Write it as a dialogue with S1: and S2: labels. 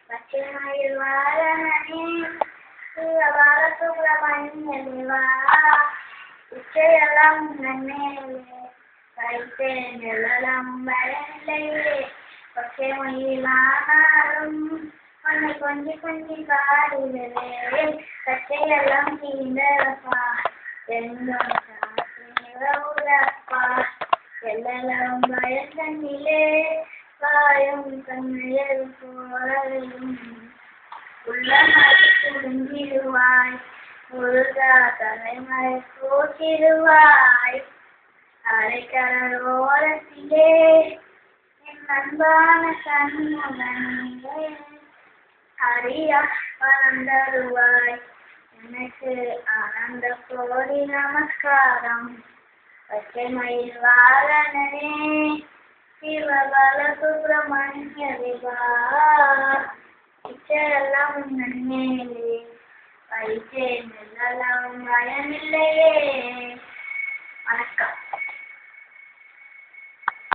S1: பச்சைமயில் வாழனே சுப்பிரமணியவா உச்சையெல்லாம் நன்னேலே வைத்தேன் எல்லாம் வரலையே பச்சைமயிலானாலும் உன்னை கொஞ்சி கொஞ்சி பாடுகிறே பச்சையெல்லாம் தீண்டப்பா என்னப்பா எல்லாம் பயத்தனிலே வாயும் கண்ணியல் போலையும் உள்ளமதி புரிஞ்சிடுவாய் முருகா தலைமறை போற்றிடுவாய் அரைக்கடலோரத்திலே என் அன்பான கண்முகனே ஹரியா வளர்ந்தருவாய் எனக்கு ஆனந்த கோடி நமஸ்காரம் பச்சைமயில் வாழனே சிவபால சுப்பிரமணிய தேவா இச்சையெல்லாம் நன்னேலே வைத்தேன் எல்லாம் பயமில்லையே